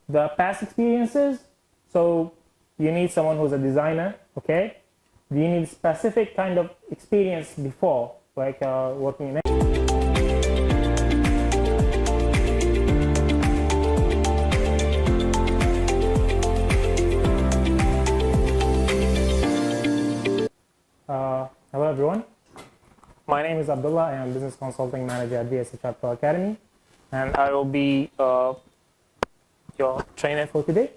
the past experiences. So you need someone who's a designer, okay? Do you need specific kind of experience before, like working in hello everyone. My name is Abdullah. I am Business Consulting Manager at VSHR Pro Academy, and I will be your trainer for today.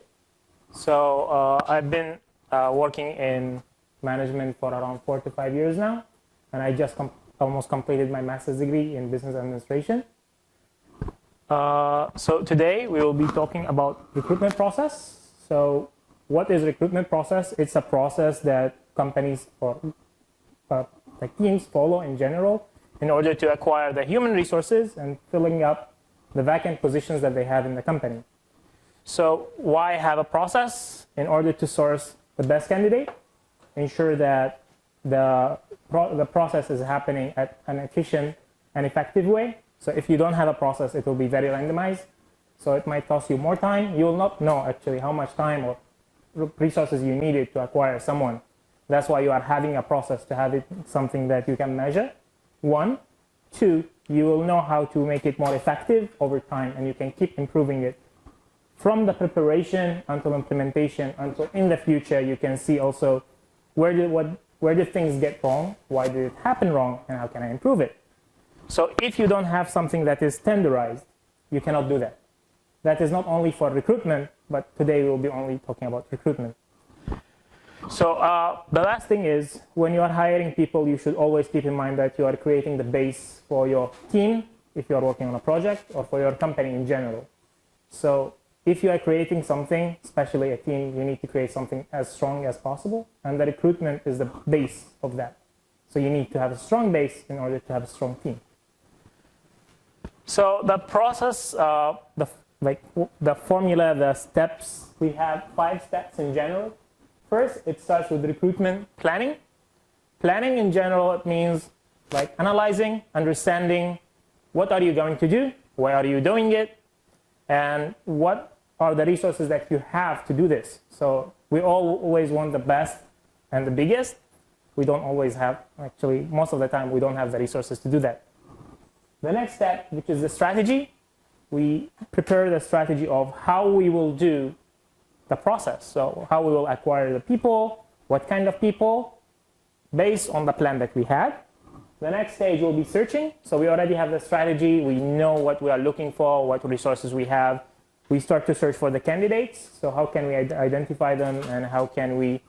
So I've been working in management for around 4 to 5 years now, and I just almost completed my master's degree in business administration. So today we will be talking about recruitment process. So what is recruitment process? It's a process that companies or like teams follow in general in order to acquire the human resources and filling up the vacant positions that they have in the company. So why have a process? In order to source the best candidate, ensure that the process is happening at an efficient and effective way. So if you don't have a process, it will be very randomized. So it might cost you more time. You will not know actually how much time or resources you needed to acquire someone. That's why you are having a process, to have it something that you can measure. 1, 2, you will know how to make it more effective over time, and you can keep improving it. From the preparation until implementation, until in the future, you can see also where did things get wrong, why did it happen wrong, and how can I improve it. So if you don't have something that is standardized, you cannot do that. That is not only for recruitment, but today we will be only talking about recruitment. So the last thing is, when you are hiring people, you should always keep in mind that you are creating the base for your team, if you are working on a project, or for your company in general. So if you are creating something, especially a team, you need to create something as strong as possible, and the recruitment is the base of that. So you need to have a strong base in order to have a strong team. So the process, the formula, the steps, we have 5 steps in general. First, it starts with recruitment planning. Planning in general, it means like analyzing, understanding what are you going to do, why are you doing it, and what are the resources that you have to do this. So we always want the best and the biggest. We don't always have, actually, most of the time, we don't have the resources to do that. The next step, which is the strategy, we prepare the strategy of how we will do the process. So how we will acquire the people, what kind of people, based on the plan that we had. The next stage will be searching. So we already have the strategy. We know what we are looking for, what resources we have. We start to search for the candidates. So how can we identify them, and how can we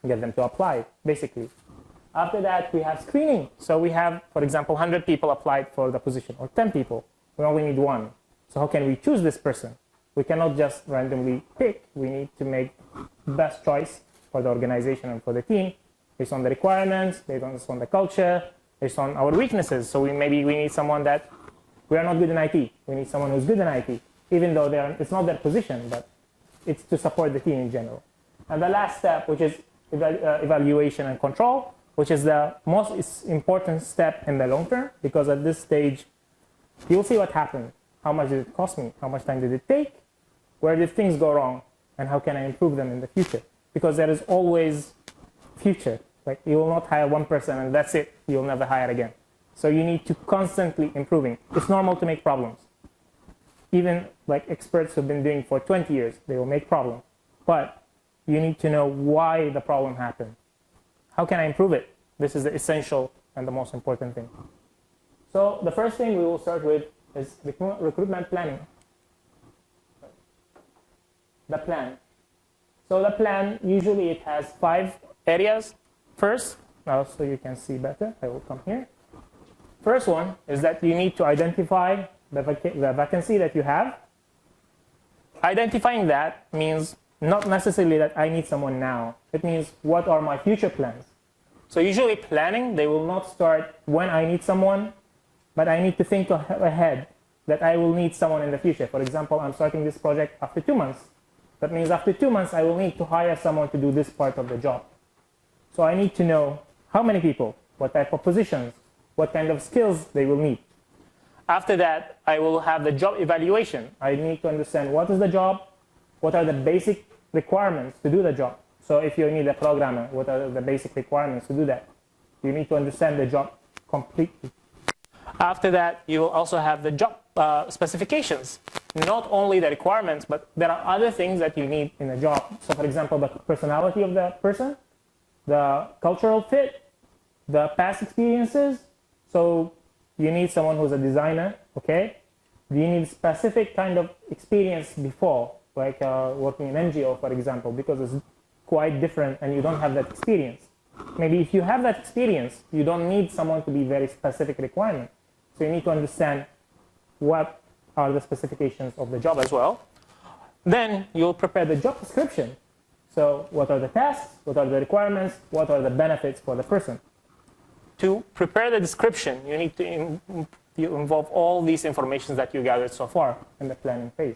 get them to apply, basically. After that, we have screening. So we have, for example, 100 people applied for the position, or 10 people. We only need 1. So how can we choose this person? We cannot just randomly pick. We need to make the best choice for the organization and for the team based on the requirements, based on the culture, based on our weaknesses. So maybe we need someone that we are not good in IT. We need someone who's good in IT, even though it's not their position, but it's to support the team in general. And the last step, which is evaluation and control, which is the most important step in the long term, because at this stage, you'll see what happened. How much did it cost me? How much time did it take? Where did things go wrong? And how can I improve them in the future? Because there is always future. Like, you will not hire one person and that's it. You'll never hire again. So you need to constantly improving. It's normal to make problems. Even like experts who've been doing for 20 years, they will make problems. But you need to know why the problem happened. How can I improve it? This is the essential and the most important thing. So the first thing we will start with is recruitment planning. The plan. So the plan, usually it has 5 areas. First, now so you can see better, I will come here. First one is that you need to identify the vacancy that you have. Identifying that means not necessarily that I need someone now. It means, what are my future plans? So usually planning, they will not start when I need someone, but I need to think ahead that I will need someone in the future. For example, I'm starting this project after 2 months. That means after 2 months, I will need to hire someone to do this part of the job. So I need to know how many people, what type of positions, what kind of skills they will need. After that, I will have the job evaluation. I need to understand what is the job, what are the basic requirements to do the job. So if you need a programmer, what are the basic requirements to do that? You need to understand the job completely. After that, you will also have the job specifications. Not only the requirements, but there are other things that you need in a job. So for example, the personality of the person, the cultural fit, the past experiences. So you need someone who's a designer, okay? You need specific kind of experience before, like working in NGO, for example, because it's quite different and you don't have that experience. Maybe if you have that experience, you don't need someone to be very specific requirement. So you need to understand what are the specifications of the job as well. Then you'll prepare the job description. So what are the tasks, what are the requirements, what are the benefits for the person. To prepare the description, you need to involve all these information that you gathered so far in the planning phase.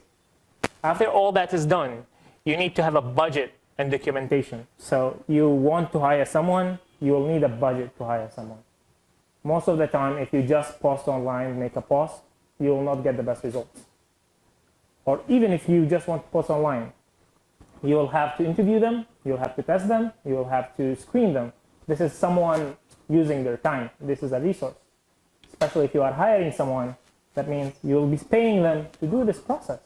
After all that is done, you need to have a budget and documentation. So you want to hire someone, you will need a budget to hire someone. Most of the time, if you just post online, make a post, you will not get the best results. Or even if you just want to post online, you will have to interview them, you'll have to test them, you will have to screen them. This is someone using their time. This is a resource. Especially if you are hiring someone, that means you will be paying them to do this process.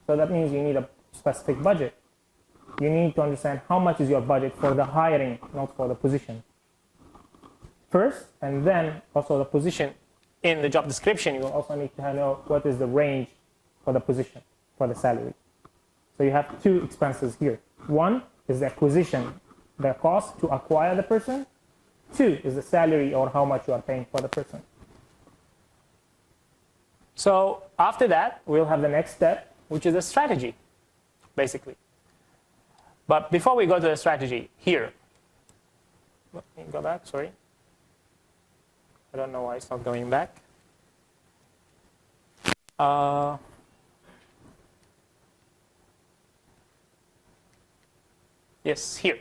So that means you need a specific budget. You need to understand how much is your budget for the hiring, not for the position. First, and then also the position in the job description, you will also need to know what is the range for the position, for the salary. So you have two expenses here. One is the acquisition, the cost to acquire the person. Two is the salary or how much you are paying for the person. So after that, we'll have the next step, which is a strategy, basically. But before we go to the strategy, here, let me go back, sorry. I don't know why it's not going back. Yes, here.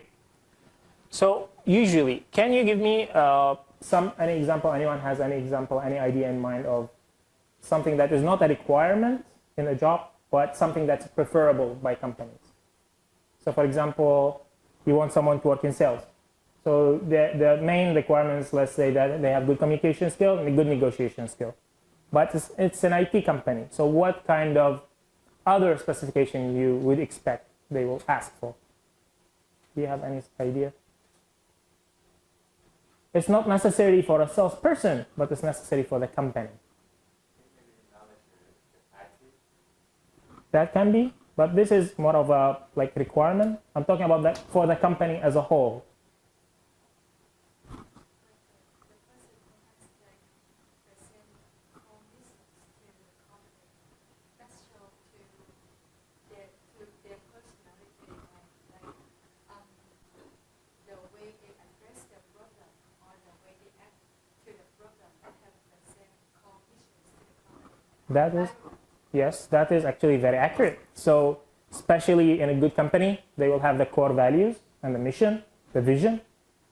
So usually, can you give me any example, anyone has any example, any idea in mind of something that is not a requirement in a job, but something that's preferable by companies? So for example, you want someone to work in sales. So the main requirements, let's say that they have good communication skill and a good negotiation skill. But it's an IT company. So what kind of other specification you would expect they will ask for? Do you have any idea? It's not necessary for a salesperson, but it's necessary for the company. That can be, but this is more of a requirement. I'm talking about that for the company as a whole. That is, yes, that is actually very accurate. So especially in a good company, they will have the core values and the mission, the vision,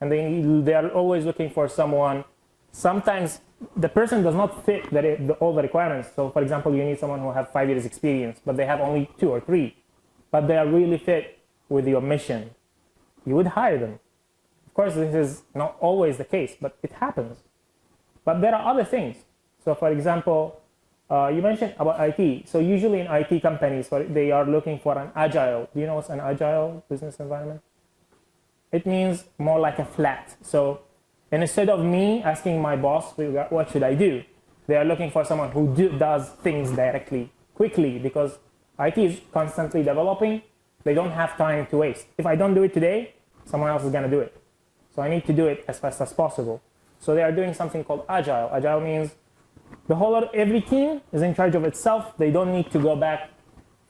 and they are always looking for someone. Sometimes the person does not fit all the requirements. So for example, you need someone who have 5 years experience, but they have only 2 or 3, but they are really fit with your mission. You would hire them. Of course, this is not always the case, but it happens. But there are other things. So for example, you mentioned about IT. So usually in IT companies, they are looking for an agile. Do you know what's an agile business environment? It means more like a flat. So instead of me asking my boss, what should I do? They are looking for someone who does things directly, quickly, because IT is constantly developing. They don't have time to waste. If I don't do it today, someone else is going to do it. So I need to do it as fast as possible. So they are doing something called agile. Agile means every team is in charge of itself. They don't need to go back.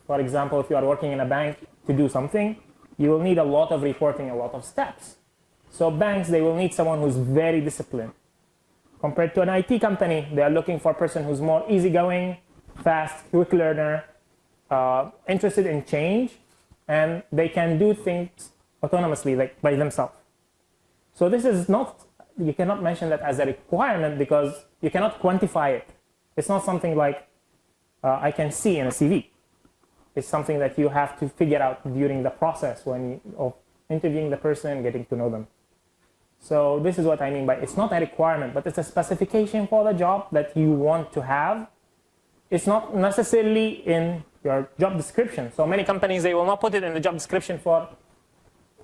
For example, if you are working in a bank to do something, you will need a lot of reporting, a lot of steps. So banks, they will need someone who's very disciplined. Compared to an IT company, they are looking for a person who's more easygoing, fast, quick learner, interested in change, and they can do things autonomously, by themselves. So this is not, you cannot mention that as a requirement because you cannot quantify it. It's not something like I can see in a CV. It's something that you have to figure out during the process of interviewing the person, getting to know them. So this is what I mean by it's not a requirement, but it's a specification for the job that you want to have. It's not necessarily in your job description. So many companies, they will not put it in the job description for,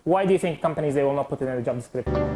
why do you think companies, they will not put it in the job description?